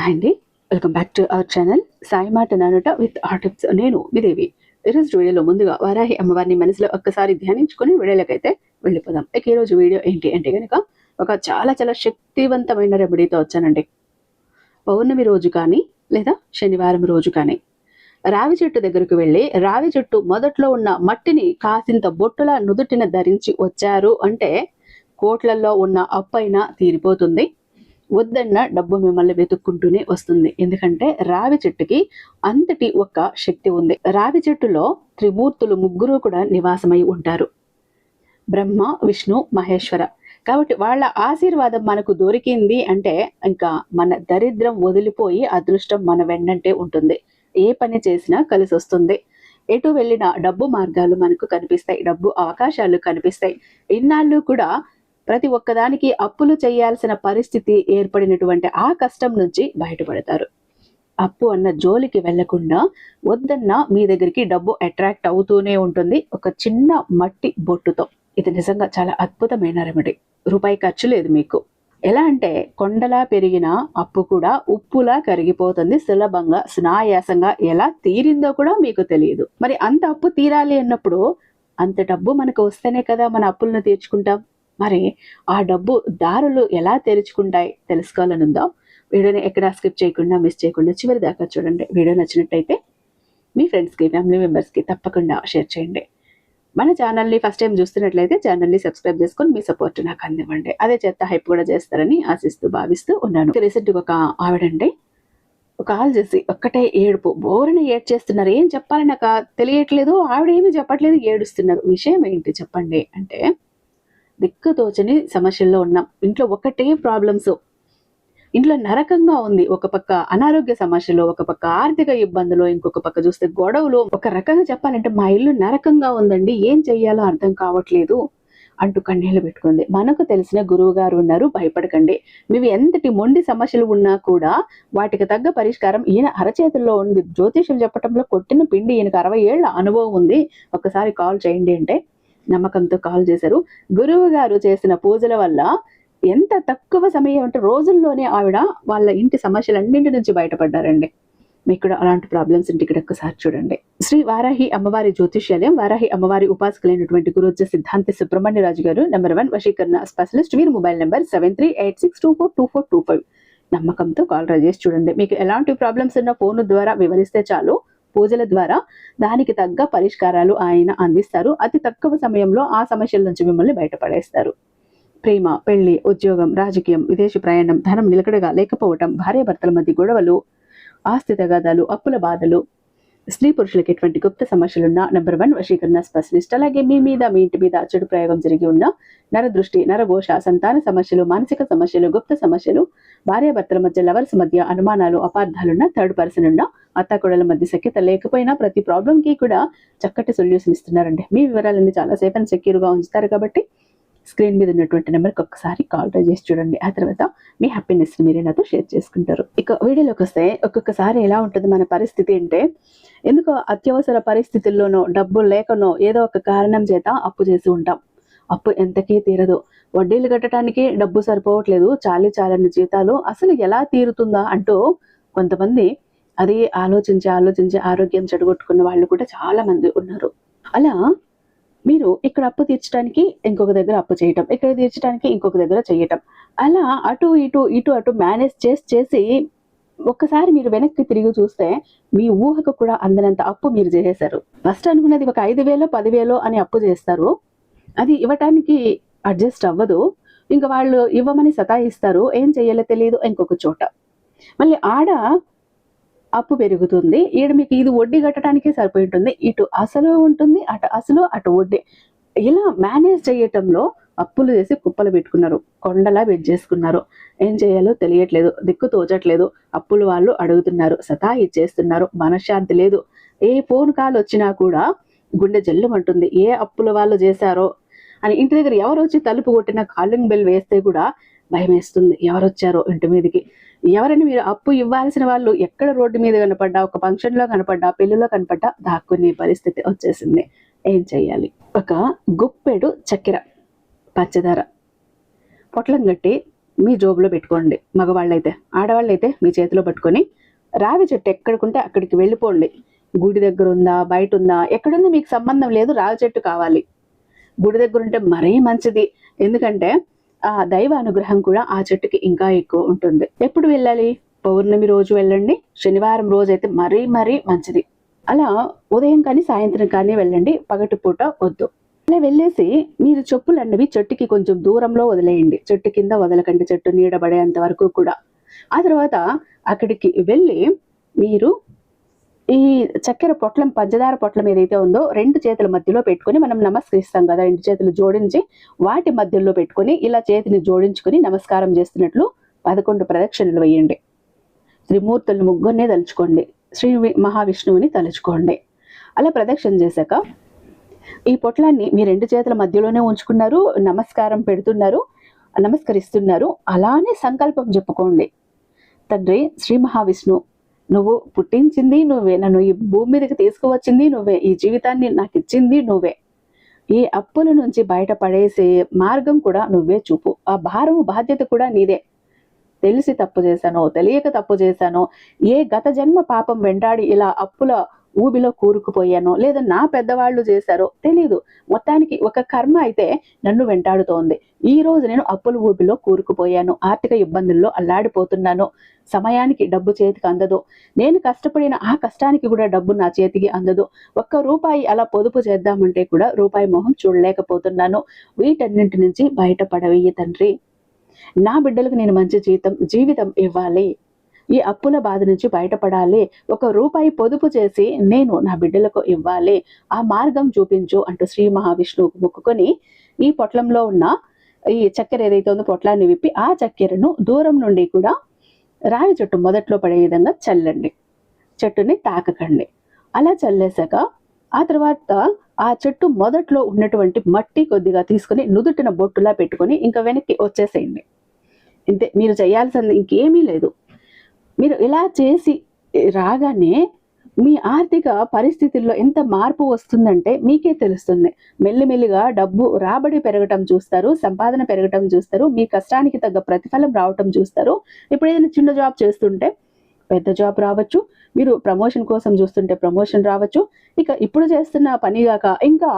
Hi అండి, welcome back to our channel Sai మాట నానుట with are tips. నేను విదేవి. ఈరోజు వీడియోలో ముందుగా వారాహి అమ్మవారిని మనసులో ఒక్కసారి ధ్యానించుకొని వీడియోలకైతే వెళ్ళిపోదాం. ఇక ఈరోజు వీడియో ఏంటి అంటే కనుక ఒక చాలా చాలా శక్తివంతమైన రెమెడీతో వచ్చానండి. పౌర్ణమి రోజు కానీ లేదా శనివారం రోజు కానీ రావి చెట్టు దగ్గరకు వెళ్ళి రావి చెట్టు మొదట్లో ఉన్న మట్టిని కాసింత బొట్టులా నుదుటిన ధరించి వచ్చారు అంటే కోట్లల్లో ఉన్న అప్పైనా తీరిపోతుంది. వద్దన్న డబ్బు మిమ్మల్ని వెతుక్కుంటూనే వస్తుంది. ఎందుకంటే రావి చెట్టుకి అంతటి ఒక శక్తి ఉంది. రావి చెట్టులో త్రిమూర్తులు ముగ్గురు కూడా నివాసమై ఉంటారు, బ్రహ్మ, విష్ణు, మహేశ్వర. కాబట్టి వాళ్ళ ఆశీర్వాదం మనకు దొరికింది అంటే ఇంకా మన దరిద్రం వదిలిపోయి అదృష్టం మన వెన్నంటే ఉంటుంది. ఏ పని చేసినా కలిసి వస్తుంది. ఎటు వెళ్ళినా డబ్బు మార్గాలు మనకు కనిపిస్తాయి, డబ్బు అవకాశాలు కనిపిస్తాయి. ఇన్నాళ్ళు కూడా ప్రతి ఒక్కదానికి అప్పులు చేయాల్సిన పరిస్థితి ఏర్పడినటువంటి ఆ కష్టం నుంచి బయటపడతారు. అప్పు అన్న జోలికి వెళ్లకుండా వద్దన్న మీ దగ్గరికి డబ్బు అట్రాక్ట్ అవుతూనే ఉంటుంది ఒక చిన్న మట్టి బొట్టుతో. ఇది నిజంగా చాలా అద్భుతమైన రెమెడీ. రూపాయి ఖర్చు లేదు మీకు. ఎలా అంటే కొండలా పెరిగిన అప్పు కూడా ఉప్పులా కరిగిపోతుంది సులభంగా, సునాయాసంగా. ఎలా తీరిందో కూడా మీకు తెలియదు. మరి అంత అప్పు తీరాలి అన్నప్పుడు అంత డబ్బు మనకు వస్తేనే కదా మన అప్పులను తీర్చుకుంటాం. మరి ఆ డబ్బు దారులు ఎలా తెరుచుకుంటాయి తెలుసుకోవాలనుందా? వీడియోని ఎక్కడా స్కిప్ చేయకుండా, మిస్ చేయకుండా చివరి దాకా చూడండి. వీడియో నచ్చినట్టయితే మీ ఫ్రెండ్స్కి, ఫ్యామిలీ మెంబర్స్కి తప్పకుండా షేర్ చేయండి. మన ఛానల్ని ఫస్ట్ టైం చూస్తున్నట్లయితే ఛానల్ని సబ్స్క్రైబ్ చేసుకొని మీ సపోర్ట్ నాకు అందివ్వండి. అదే చెత్త హైప్ కూడా చేస్తారని ఆశిస్తూ భావిస్తూ ఉన్నాను. రీసెంట్గా ఒక ఆవిడండి కాల్ చేసి ఒక్కటే ఏడుపు, బోరుని ఏడ్చేస్తున్నారు. ఏం చెప్పాలి నాకు తెలియట్లేదు, ఆవిడ ఏమీ చెప్పట్లేదు, ఏడుస్తున్నారు. విషయం ఏంటి చెప్పండి అంటే, దిక్కుతోచని సమస్యల్లో ఉన్నాం. ఇంట్లో ఒకటే ప్రాబ్లమ్స్, ఇంట్లో నరకంగా ఉంది. ఒక పక్క అనారోగ్య సమస్యలు, ఒక పక్క ఆర్థిక ఇబ్బందులు, ఇంకొక పక్క చూస్తే గొడవలు. ఒక రకంగా చెప్పాలంటే మా ఇల్లు నరకంగా ఉందండి, ఏం చెయ్యాలో అర్థం కావట్లేదు అంటూ కన్నీళ్లు పెట్టుకుంది. మనకు తెలిసిన గురువు గారు ఉన్నారు, భయపడకండి. మీవి ఎంతటి మొండి సమస్యలు ఉన్నా కూడా వాటికి తగ్గ పరిష్కారం ఈయన అరచేతుల్లో ఉంది. జ్యోతిష్యం చెప్పటంలో కొట్టిన పిండి. ఈయనకు 60 ఏళ్ల అనుభవం ఉంది. ఒక్కసారి కాల్ చేయండి అంటే నమ్మకంతో కాల్ చేశారు. గురువు గారు చేసిన పూజల వల్ల ఎంత తక్కువ సమయం అంటే రోజుల్లోనే ఆవిడ వాళ్ళ ఇంటి సమస్యలన్నింటి నుంచి బయటపడ్డారండి. మీకు కూడా అలాంటి ప్రాబ్లమ్స్ ఉంటే ఇక్కడ ఒక్కసారి చూడండి. శ్రీ వారాహి అమ్మవారి జ్యోతిష్యాలయం, వారాహి అమ్మవారి ఉపాసకులైనటువంటి గురుజ సిద్ధాంతి సుబ్రహ్మణ్యరాజు గారు, నెంబర్ 1 వశీకరణ స్పెషలిస్ట్. వీరి మొబైల్ నెంబర్ 7386242425. నమ్మకంతో కాల్ చేసి చూడండి. మీకు ఎలాంటి ప్రాబ్లమ్స్ ఉన్న ఫోన్ ద్వారా వివరిస్తే చాలు, పూజల ద్వారా దానికి తగ్గ పరిష్కారాలు ఆయన అందిస్తారు. అతి తక్కువ సమయంలో ఆ సమస్యల నుంచి మిమ్మల్ని బయటపడేస్తారు. ప్రేమ, పెళ్లి, ఉద్యోగం, రాజకీయం, విదేశీ ప్రయాణం, ధనం నిలకడగా లేకపోవటం, భార్యాభర్తల మధ్య గొడవలు, ఆస్తి తగాదాలు, అప్పుల బాధలు, స్త్రీ పురుషులకు ఎటువంటి గుప్త సమస్యలున్నా నెంబర్ 1 వశీకరణ స్పెషలిస్ట్. అలాగే మీ మీద, మీ ఇంటి మీద చెడు ప్రయోగం జరిగి ఉన్న నరదృష్టి, నరఘోష, సంతాన సమస్యలు, మానసిక సమస్యలు, గుప్త సమస్యలు, భార్యాభర్తల మధ్య, లవర్స్ మధ్య అనుమానాలు, అపార్థాలున్న, థర్డ్ పర్సన్ ఉన్న, అత్తాకోడల మధ్య సఖ్యత లేకపోయినా ప్రతి ప్రాబ్లంకి కూడా చక్కటి సొల్యూషన్ ఇస్తున్నారండి. మీ వివరాలన్నీ చాలా సేఫ్ అండ్ సెక్యూర్గా ఉంచుతారు. కాబట్టి స్క్రీన్ మీద ఉన్నటువంటి నెంబర్కి ఒక్కసారి కాల్ చేసి చూడండి. ఆ తర్వాత మీ హ్యాపీనెస్ మీరే నాతో షేర్ చేసుకుంటారు. ఇక వీడియోలోకి వస్తే ఒక్కొక్కసారి ఎలా ఉంటుంది మన పరిస్థితి అంటే, ఎందుకో అత్యవసర పరిస్థితుల్లోనో, డబ్బు లేకనో, ఏదో ఒక కారణం చేత అప్పు చేసి ఉంటాం. అప్పు ఎంతకీ తీరదు. వడ్డీలు కట్టడానికి డబ్బు సరిపోవట్లేదు, చాలని జీతాలు, అసలు ఎలా తీరుతుందా అంటూ కొంతమంది అది ఆలోచించి ఆరోగ్యం చెడగొట్టుకున్న వాళ్ళు కూడా చాలా మంది ఉన్నారు. అలా మీరు ఇక్కడ అప్పు తీర్చడానికి ఇంకొక దగ్గర అప్పు చేయటం, ఇక్కడ తీర్చడానికి ఇంకొక దగ్గర చేయటం, అలా అటు అటు మేనేజ్ చేసి ఒక్కసారి మీరు వెనక్కి తిరిగి చూస్తే మీ ఊహకు కూడా అందనంత అప్పు మీరు చేసేశారు. ఫస్ట్ అనుకున్నది ఒక 5,000 10,000 అని అప్పు చేస్తారు. అది ఇవ్వటానికి అడ్జస్ట్ అవ్వదు. ఇంకా వాళ్ళు ఇవ్వమని సతాయిస్తారు. ఏం చెయ్యాలో తెలియదు. ఇంకొక చోట మళ్ళీ ఆడ అప్పు పెరుగుతుంది. ఈడ మీకు ఇది వడ్డీ కట్టడానికే సరిపోయి ఉంటుంది. ఇటు అసలు ఉంటుంది, అటు వడ్డీ. ఇలా మేనేజ్ చేయటంలో అప్పులు చేసి కుప్పలు పెట్టుకున్నారు, కొండలా చేసుకున్నారు. ఏం చేయాలో తెలియట్లేదు, దిక్కు తోచట్లేదు. అప్పులు వాళ్ళు అడుగుతున్నారు, సతాయిచ్చేస్తున్నారు, మనశ్శాంతి లేదు. ఏ ఫోన్ కాల్ వచ్చినా కూడా గుండె జల్లుమంటుంది. ఏ అప్పుల వాళ్ళు చేశారో అని. ఇంటి దగ్గర ఎవరు వచ్చి తలుపు కొట్టినా, కాలింగ్ బెల్ వేస్తే కూడా భయం వేస్తుంది, ఎవరు వచ్చారో ఇంటి మీదకి. ఎవరైనా మీరు అప్పు ఇవ్వాల్సిన వాళ్ళు ఎక్కడ రోడ్డు మీద కనపడ్డా, ఒక ఫంక్షన్లో కనపడ్డా, పెళ్లిలో కనపడ్డా దాక్కునే పరిస్థితి వచ్చేసింది. ఏం చెయ్యాలి? ఒక గుప్పెడు చక్కెర, పంచదార పొట్లం కట్టి మీ జోబులో పెట్టుకోండి మగవాళ్ళైతే. ఆడవాళ్ళైతే మీ చేతిలో పట్టుకొని రావి చెట్టు ఎక్కడికుంటే అక్కడికి వెళ్ళిపోండి. గుడి దగ్గర ఉందా, బయట ఉందా, ఎక్కడుందో మీకు సంబంధం లేదు, రావి చెట్టు కావాలి. గుడి దగ్గర ఉంటే మరీ మంచిది, ఎందుకంటే ఆ దైవ అనుగ్రహం కూడా ఆ చెట్టుకి ఇంకా ఎక్కువ ఉంటుంది. ఎప్పుడు వెళ్ళాలి? పౌర్ణమి రోజు వెళ్ళండి, శనివారం రోజు అయితే మరీ మరీ మంచిది. అలా ఉదయం కానీ సాయంత్రం కానీ వెళ్ళండి, పగటిపూట వద్దు. అలా వెళ్ళేసి మీరు చెప్పులు అన్నవి చెట్టుకి కొంచెం దూరంలో వదిలేయండి. చెట్టు కింద వదలకండి, చెట్టు నీడబడేంత వరకు కూడా. ఆ తర్వాత అక్కడికి వెళ్ళి మీరు ఈ చక్కెర పొట్లం, పంచదార పొట్లం ఏదైతే ఉందో 2 చేతుల మధ్యలో పెట్టుకొని మనం నమస్కరిస్తాం కదా, 2 చేతులు జోడించి వాటి మధ్యలో పెట్టుకొని ఇలా చేతిని జోడించుకొని నమస్కారం చేస్తున్నట్లు 11 ప్రదక్షిణలు వేయండి. త్రిమూర్తులను ముగ్గురినే తలుచుకోండి, శ్రీ మహావిష్ణువుని తలుచుకోండి. అలా ప్రదక్షిణ చేశాక ఈ పొట్లాన్ని మీ 2 చేతుల మధ్యలోనే ఉంచుకున్నారు, నమస్కారం పెడుతున్నారు, నమస్కరిస్తున్నారు. అలానే సంకల్పం చెప్పుకోండి. తండ్రి శ్రీ మహావిష్ణు, నువ్వు పుట్టించింది నువ్వే, నన్ను ఈ భూమి మీదకి తీసుకువచ్చింది నువ్వే, ఈ జీవితాన్ని నాకు ఇచ్చింది నువ్వే. ఈ అప్పుల నుంచి బయటపడేసే మార్గం కూడా నువ్వే చూపు. ఆ భారము బాధ్యత కూడా నీదే. తెలిసి తప్పు చేశానో, తెలియక తప్పు చేశానో, ఏ గత జన్మ పాపం వెంటాడి ఇలా అప్పుల ఊబిలో కూరుకుపోయానో, లేదా నా పెద్దవాళ్ళు చేశారో తెలీదు. మొత్తానికి ఒక కర్మ అయితే నన్ను వెంటాడుతోంది. ఈ రోజు నేను అప్పుల ఊబిలో కూరుకుపోయాను, ఆర్థిక ఇబ్బందుల్లో అల్లాడిపోతున్నాను, సమయానికి డబ్బు చేతికి అందదు, నేను కష్టపడిన ఆ కష్టానికి కూడా డబ్బు నా చేతికి అందదు, ₹1 అలా పొదుపు చేద్దామంటే కూడా రూపాయి మొహం చూడలేకపోతున్నాను. వీటన్నింటి నుంచి బయటపడవేయి తండ్రి. నా బిడ్డలకు నేను మంచి జీవితం ఇవ్వాలి, ఈ అప్పుల బాధ నుంచి బయటపడాలి, ₹1 పొదుపు చేసి నేను నా బిడ్డలకు ఇవ్వాలి, ఆ మార్గం చూపించు అంటూ శ్రీ మహావిష్ణువుకు మొక్కుకొని ఈ పొట్లంలో ఉన్న ఈ చక్కెర ఏదైతే ఉందో పొట్లాన్ని విప్పి ఆ చక్కెరను దూరం నుండి కూడా రావి చెట్టు మొదట్లో పడే విధంగా చల్లండి. చెట్టుని తాకకండి. అలా చల్లేశాక ఆ తర్వాత ఆ చెట్టు మొదట్లో ఉన్నటువంటి మట్టి కొద్దిగా తీసుకొని నుదుటిన బొట్టులా పెట్టుకొని ఇంకా వెనక్కి వచ్చేసేయండి. ఇంతే, మీరు చేయాల్సింది ఇంకేమీ లేదు. మీరు ఇలా చేసి రాగానే మీ ఆర్థిక పరిస్థితుల్లో ఎంత మార్పు వస్తుందంటే మీకే తెలుస్తుంది. మెల్లిమెల్లిగా డబ్బు రాబడి పెరగటం చూస్తారు, సంపాదన పెరగటం చూస్తారు, మీ కష్టానికి తగ్గ ప్రతిఫలం రావటం చూస్తారు. ఇప్పుడు ఏదైనా చిన్న జాబ్ చేస్తుంటే పెద్ద జాబ్ రావచ్చు, మీరు ప్రమోషన్ కోసం చూస్తుంటే ప్రమోషన్ రావచ్చు, ఇక ఇప్పుడు చేస్తున్న పని కాక ఇంకా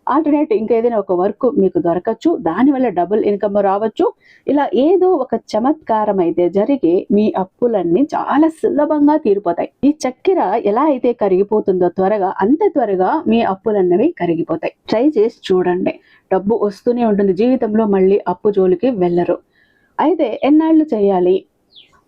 ఆల్టర్నేట్ ఇంకా ఏదైనా ఒక వర్క్ మీకు దొరకచ్చు, దానివల్ల డబుల్ ఇన్కమ్ రావచ్చు. ఇలా ఏదో ఒక చమత్కారం అయితే జరిగి మీ అప్పులన్నీ చాలా సులభంగా తీరిపోతాయి. ఈ చక్కెర ఎలా అయితే కరిగిపోతుందో త్వరగా, అంత త్వరగా మీ అప్పులన్నవి కరిగిపోతాయి. ట్రై చేసి చూడండి, డబ్బు వస్తూనే ఉంటుంది, జీవితంలో మళ్ళీ అప్పు జోలికి వెళ్ళరు. అయితే ఎన్నాళ్ళు చేయాలి?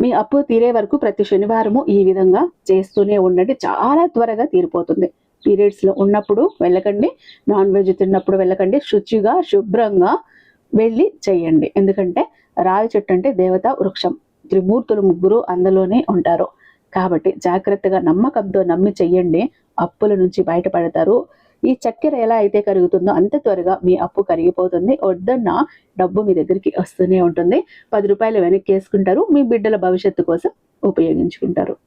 మీ అప్పు తీరే వరకు ప్రతి శనివారము ఈ విధంగా చేస్తూనే ఉండండి, చాలా త్వరగా తీరిపోతుంది. పీరియడ్స్లో ఉన్నప్పుడు వెళ్ళకండి, నాన్ వెజ్ తిన్నప్పుడు వెళ్ళకండి, శుచిగా శుభ్రంగా వెళ్ళి చేయండి. ఎందుకంటే రావి చెట్టు అంటే దేవతా వృక్షం, త్రిమూర్తులు ముగ్గురు అందులోనే ఉంటారు. కాబట్టి జాగ్రత్తగా నమ్మకంతో నమ్మి చెయ్యండి, అప్పుల నుంచి బయటపడతారు. ఈ చక్కెర ఎలా అయితే కరుగుతుందో అంత త్వరగా మీ అప్పు కరిగిపోతుంది. వద్దన్న డబ్బు మీ దగ్గరికి వస్తూనే ఉంటుంది. ₹10 వెనక్కి వేసుకుంటారు, మీ బిడ్డల భవిష్యత్తు కోసం ఉపయోగించుకుంటారు.